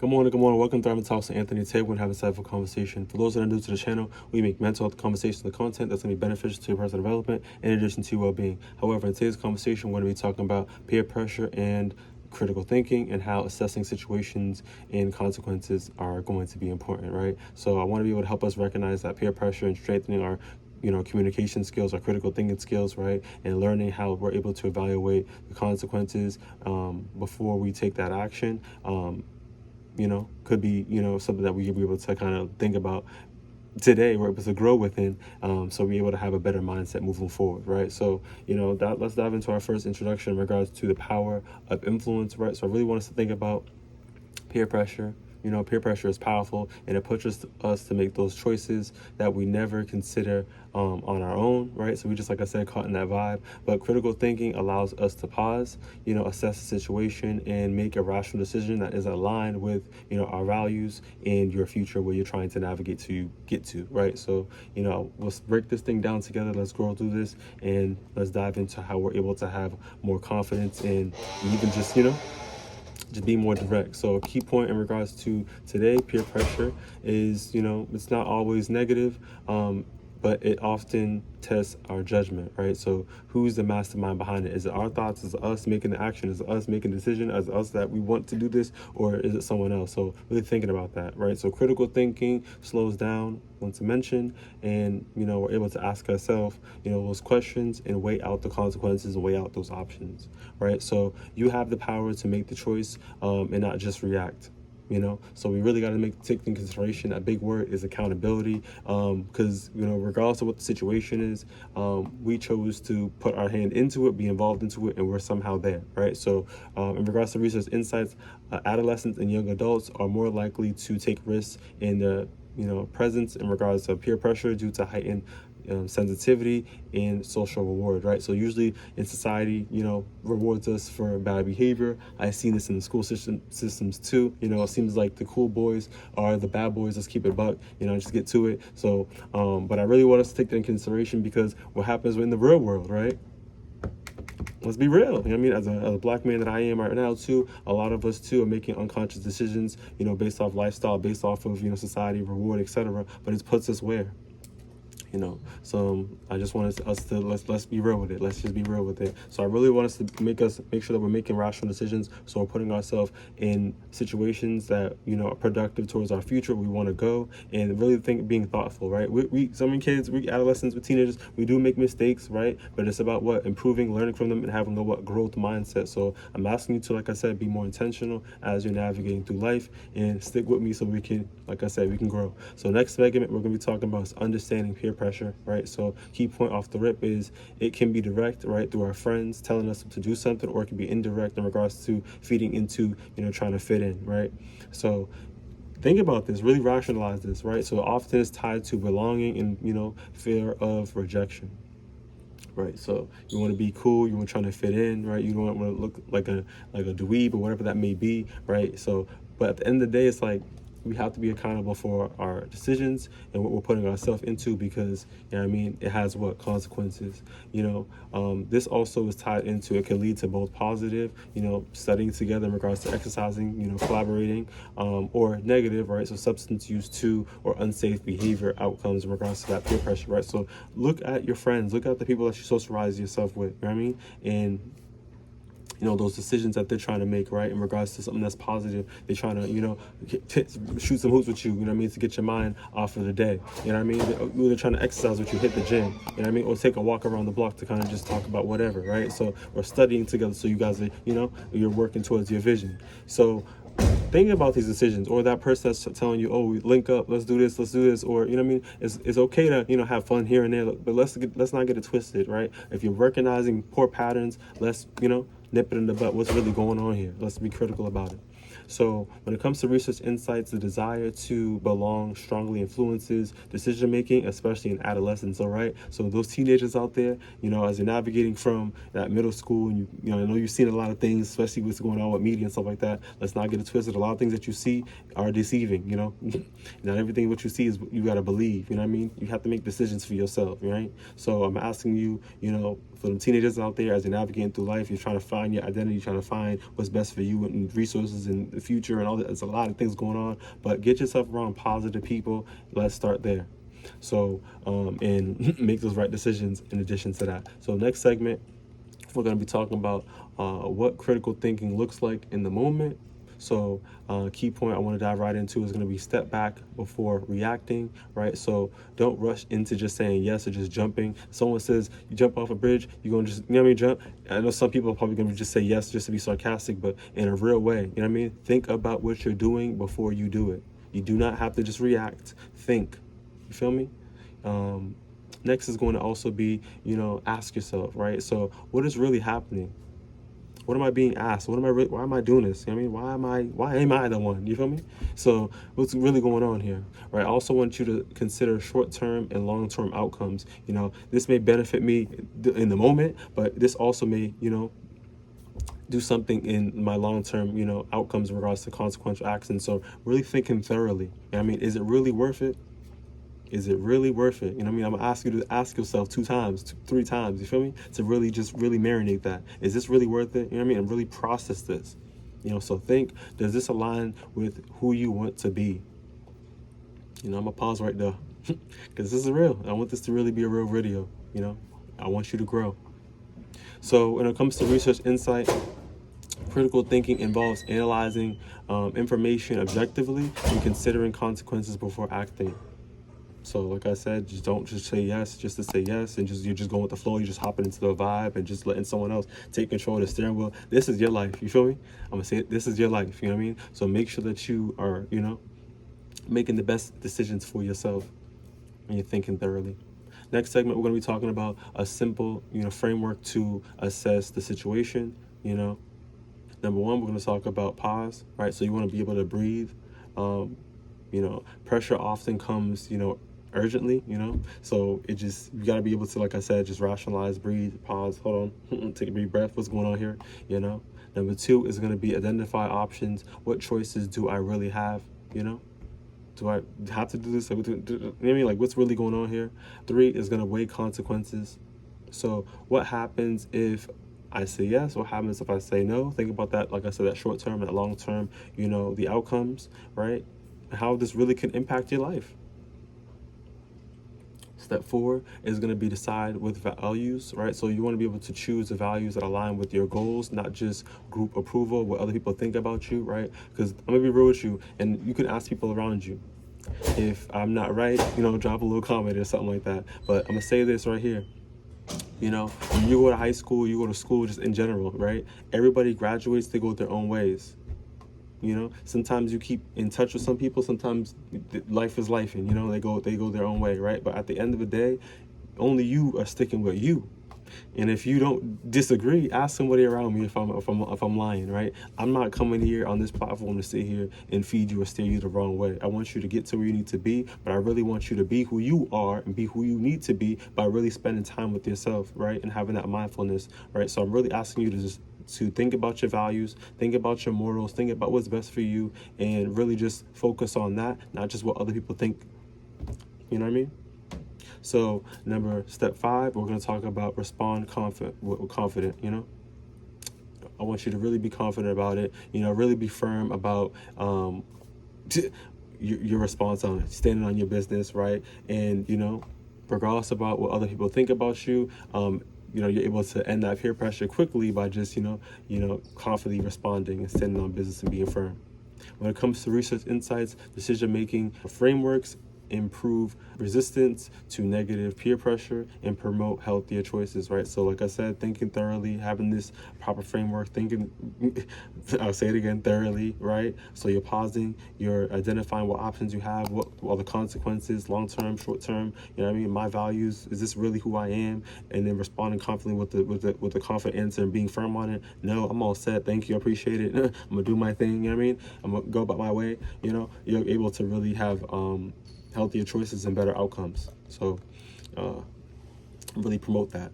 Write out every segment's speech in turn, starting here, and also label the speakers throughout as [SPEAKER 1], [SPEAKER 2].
[SPEAKER 1] Good morning. Welcome to Thriving Talks with Anthony. Today we're going to have a insightful conversation. For those that are new to the channel, we make mental health conversations and content that's going to be beneficial to your personal development in addition to your well-being. However, in today's conversation, we're going to be talking about peer pressure and critical thinking and how assessing situations and consequences are going to be important, right? So I want to be able to help us recognize that peer pressure and strengthening our communication skills, our critical thinking skills, right? And learning how we're able to evaluate the consequences before we take that action. Could be, something that we could be able to kind of think about today, we're able to grow within, so we're able to have a better mindset moving forward, right? So, let's dive into our first introduction in regards to the power of influence, right? So I really want us to think about peer pressure. Peer pressure is powerful, and it pushes us to make those choices that we never consider on our own, right? So we just, like I said, caught in that vibe. But critical thinking allows us to pause, assess the situation and make a rational decision that is aligned with, our values and your future where you're trying to navigate to get to, right? So, let's break this thing down together. Let's grow through this, and let's dive into how we're able to have more confidence and even just be more direct. So a key point in regards to today, peer pressure is, it's not always negative, but it often tests our judgment, right? So who's the mastermind behind it? Is it our thoughts? Is it us making the action? Is it us making the decision? Is it us that we want to do this? Or is it someone else? So really thinking about that, right? So critical thinking slows down, once mentioned, and, we're able to ask ourselves, those questions and weigh out the consequences and weigh out those options, right? So you have the power to make the choice and not just react. So we really got to take into consideration that big word is accountability, because regardless of what the situation is, we chose to put our hand into it, be involved into it, and we're somehow there, right? So in regards to research insights, adolescents and young adults are more likely to take risks in the presence in regards to peer pressure due to heightened sensitivity and social reward, right? So usually in society, rewards us for bad behavior. I've seen this in the school systems too. It seems like the cool boys are the bad boys. Let's keep it buck, just get to it. So, but I really want us to take that in consideration, because what happens in the real world, right? Let's be real. As a black man that I am right now too, a lot of us too are making unconscious decisions, based off lifestyle, based off of, society, reward, etc. But it puts us where? So I just want us to let's be real with it. Let's just be real with it. So I really want us to make sure that we're making rational decisions. So we're putting ourselves in situations that are productive towards our future. We want to go and really being thoughtful, right? Some kids, we adolescents, we teenagers, we do make mistakes, right? But it's about improving, learning from them, and having a growth mindset. So I'm asking you to, like I said, be more intentional as you're navigating through life, and stick with me so we can, like I said, we can grow. So next segment we're going to be talking about is understanding peer pressure, right? So key point off the rip is it can be direct, right, through our friends telling us to do something, or it can be indirect in regards to feeding into, trying to fit in, right? So think about this, really rationalize this, right? So often it's tied to belonging and, fear of rejection, right? So you want to be cool, you want to try to fit in, right? You don't want to look like a dweeb or whatever that may be, right? So, but at the end of the day, it's like, we have to be accountable for our decisions and what we're putting ourselves into, because it has consequences. This also is tied into, it can lead to both positive, studying together in regards to exercising, collaborating, or negative, right? So substance use too, or unsafe behavior outcomes in regards to that peer pressure, right? So look at your friends, look at the people that you socialize yourself with, and those decisions that they're trying to make, right, in regards to something that's positive. They're trying to, shoot some hoops with you, to get your mind off of the day. They're trying to exercise with you, hit the gym, or take a walk around the block to kind of just talk about whatever, right? So we're studying together, so you guys are, you're working towards your vision. So thinking about these decisions, or that person that's telling you, oh, we link up, let's do this, or it's okay to have fun here and there, but let's not get it twisted, right? If you're recognizing poor patterns, let's nip it in the butt. What's really going on here? Let's be critical about it. So when it comes to research insights, the desire to belong strongly influences decision making, especially in adolescence. All right. So those teenagers out there, as you're navigating from that middle school, and I know you've seen a lot of things, especially what's going on with media and stuff like that. Let's not get it twisted. A lot of things that you see are deceiving. Not everything what you see is you got to believe. You have to make decisions for yourself, right? So I'm asking you, for the teenagers out there, as you're navigating through life, you're trying to find your identity, trying to find what's best for you and resources and future and all that. There's a lot of things going on, but get yourself around positive people. Let's start there. So, and make those right decisions in addition to that. So next segment, we're going to be talking about what critical thinking looks like in the moment. So key point I want to dive right into is going to be step back before reacting, right? So don't rush into just saying yes or just jumping. Someone says you jump off a bridge, you're going to just, you know what I mean, jump. I know some people are probably going to just say yes just to be sarcastic, but in a real way, you know what I mean? Think about what you're doing before you do it. You do not have to just react. Think. You feel me? Next is going to also be, ask yourself, right? So what is really happening? What am I being asked? Why am I doing this? You know what I mean? Why am I the one? You feel me? So what's really going on here, right? I also want you to consider short-term and long-term outcomes. This may benefit me in the moment, but this also may, do something in my long-term, outcomes in regards to consequential actions. So really thinking thoroughly. Is it really worth it? Is it really worth it? I'm gonna ask you to ask yourself 2 times, 3 times, you feel me? To really marinate that. Is this really worth it? And really process this. So think, does this align with who you want to be? I'm gonna pause right there because this is real. I want this to really be a real video. I want you to grow. So when it comes to research insight, critical thinking involves analyzing information objectively and considering consequences before acting. So like I said, just don't just say yes just to say yes, and you're just going with the flow. You're just hopping into the vibe and just letting someone else take control of the steering wheel. This is your life, you feel me? I'm gonna say it, this is your life, you know what I mean? So make sure that you are, making the best decisions for yourself and you're thinking thoroughly. Next segment, we're gonna be talking about a simple, framework to assess the situation. Number one, we're gonna talk about pause, right? So you wanna be able to breathe. Pressure often comes, urgently, so you got to be able to, like I said, just rationalize, breathe, pause, hold on, take a deep breath. What's going on here? Number 2 is going to be identify options. What choices do I really have? Do I have to do this? Like what's really going on here? 3 is going to weigh consequences. So what happens if I say yes? What happens if I say no? Think about that. Like I said, that short term and that long term, the outcomes, right? How this really can impact your life. Step 4 is going to be decide with values, right? So you want to be able to choose the values that align with your goals, not just group approval, what other people think about you, right? Because I'm going to be real with you, and you can ask people around you. If I'm not right, drop a little comment or something like that. But I'm going to say this right here. When you go to high school, you go to school just in general, right? Everybody graduates, they go their own ways. Sometimes you keep in touch with some people, sometimes life is life, and they go their own way, right? But at the end of the day, only you are sticking with you. And if you don't disagree, ask somebody around me if I'm lying, right? I'm not coming here on this platform to sit here and feed you or steer you the wrong way. I want you to get to where you need to be, but I really want you to be who you are and be who you need to be by really spending time with yourself, right? And having that mindfulness, right? So I'm really asking you to think about your values, think about your morals, think about what's best for you, and really just focus on that, not just what other people think. You know what I mean? So step 5, we're going to talk about respond confident. I want you to really be confident about it, really be firm about your response on it, standing on your business, right? And, regardless about what other people think about you, you're able to end that peer pressure quickly by just, confidently responding and standing on business and being firm. When it comes to research insights, decision-making frameworks improve resistance to negative peer pressure and promote healthier choices, right? So like I said, thinking thoroughly, having this proper framework, I'll say it again, thoroughly, right? So you're pausing, you're identifying what options you have, what are the consequences, long-term, short-term, my values, is this really who I am? And then responding confidently with the confident answer and being firm on it. No, I'm all set, thank you, I appreciate it. I'm gonna do my thing, I'm gonna go about my way, you're able to really have healthier choices and better outcomes. So really promote that.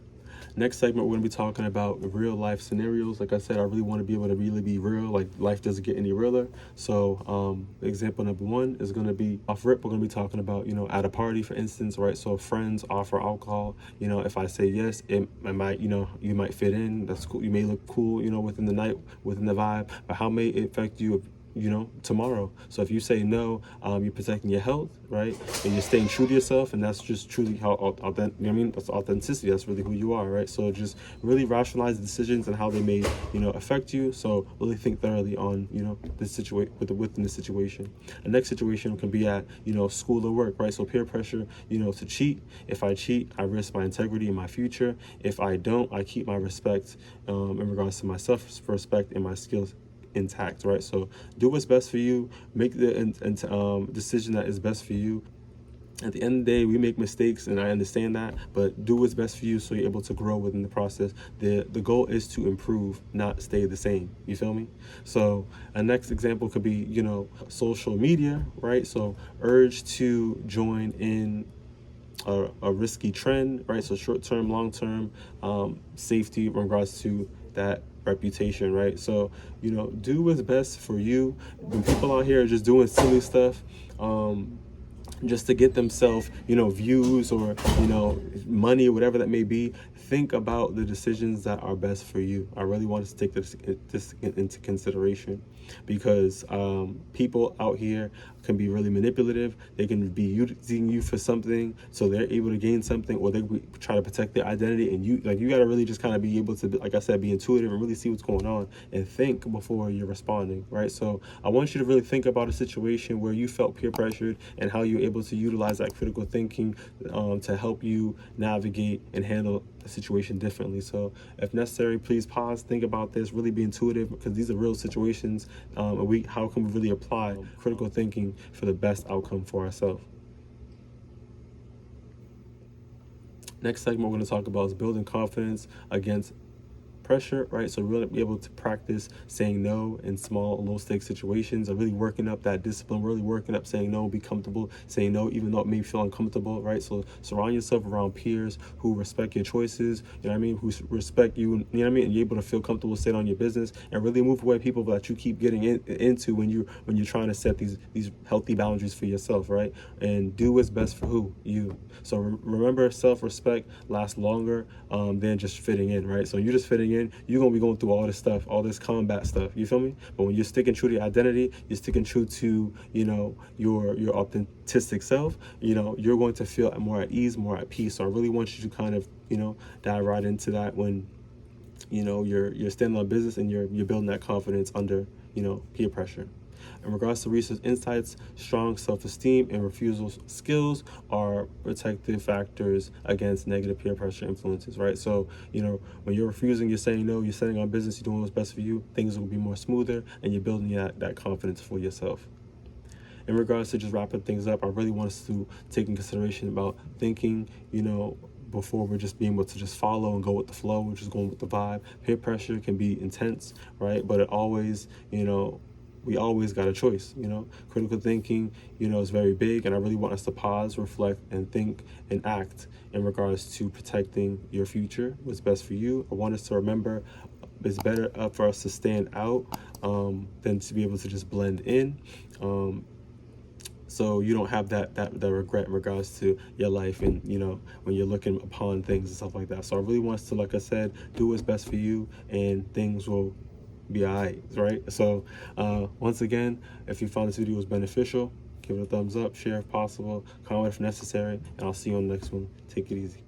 [SPEAKER 1] Next segment, we're going to be talking about real life scenarios. Like I said, I really want to be able to really be real. Like life doesn't get any realer. So example number 1 is going to be off rip. We're going to be talking about, at a party, for instance, right? So friends offer alcohol. If I say yes, it might, you might fit in. That's cool. You may look cool, within the night, within the vibe. But how may it affect you tomorrow. So if you say no, you're protecting your health, right? And you're staying true to yourself, and that's just truly how authentic. That's authenticity. That's really who you are, right? So just really rationalize the decisions and how they may, affect you. So really think thoroughly on, this situation within the situation. The next situation can be at, school or work, right? So peer pressure, to cheat. If I cheat, I risk my integrity in my future. If I don't, I keep my respect in regards to my self-respect and my skills intact, right? So do what's best for you. Make the decision that is best for you. At the end of the day, we make mistakes, and I understand that, but do what's best for you so you're able to grow within the process. The goal is to improve, not stay the same. You feel me? So a next example could be, social media, right? So urge to join in a risky trend, right? So short-term, long-term safety in regards to that reputation, right? So, do what's best for you. When people out here are just doing silly stuff, just to get themselves, views or, money, whatever that may be, think about the decisions that are best for you. I really want to take this into consideration, because people out here can be really manipulative. They can be using you for something, so they're able to gain something, or they try to protect their identity. And you got to really just kind of be able to, like I said, be intuitive and really see what's going on and think before you're responding, right? So I want you to really think about a situation where you felt peer pressured and how you're able to utilize that critical thinking to help you navigate and handle the situation differently. So if necessary, please pause, think about this, really be intuitive, because these are real situations, and how can we really apply critical thinking for the best outcome for ourselves. Next segment we're going to talk about is building confidence against pressure, right? So really be able to practice saying no in small, low-stakes situations, and really working up that discipline, really working up saying no, be comfortable saying no, even though it may feel uncomfortable, right? So surround yourself around peers who respect your choices, who respect you, and you're able to feel comfortable staying on your business, and really move away people that you keep getting into when you're trying to set these healthy boundaries for yourself, right? And do what's best for you. So remember, self-respect lasts longer than just fitting in, right? So you're just fitting in, you're going to be going through all this stuff, all this combat stuff, you feel me? But when you're sticking true to your identity, you're sticking true to, your authentic self, you're going to feel more at ease, more at peace. So I really want you to kind of, dive right into that when, you're standing on business and you're building that confidence under, peer pressure. In regards to research insights, strong self-esteem and refusal skills are protective factors against negative peer pressure influences, right? So, when you're refusing, you're saying no, you're setting on business, you're doing what's best for you, things will be more smoother, and you're building that confidence for yourself. In regards to just wrapping things up, I really want us to take in consideration about thinking, before we're just being able to just follow and go with the flow, which is going with the vibe. Peer pressure can be intense, right? But it always, we always got a choice, Critical thinking, is very big, and I really want us to pause, reflect, and think and act in regards to protecting your future, what's best for you. I want us to remember it's better for us to stand out than to be able to just blend in. So you don't have that regret in regards to your life and, when you're looking upon things and stuff like that. So I really want us to, like I said, do what's best for you, and things will be all right? So once again, if you found this video was beneficial, give it a thumbs up, share if possible, comment if necessary, and I'll see you on the next one. Take it easy.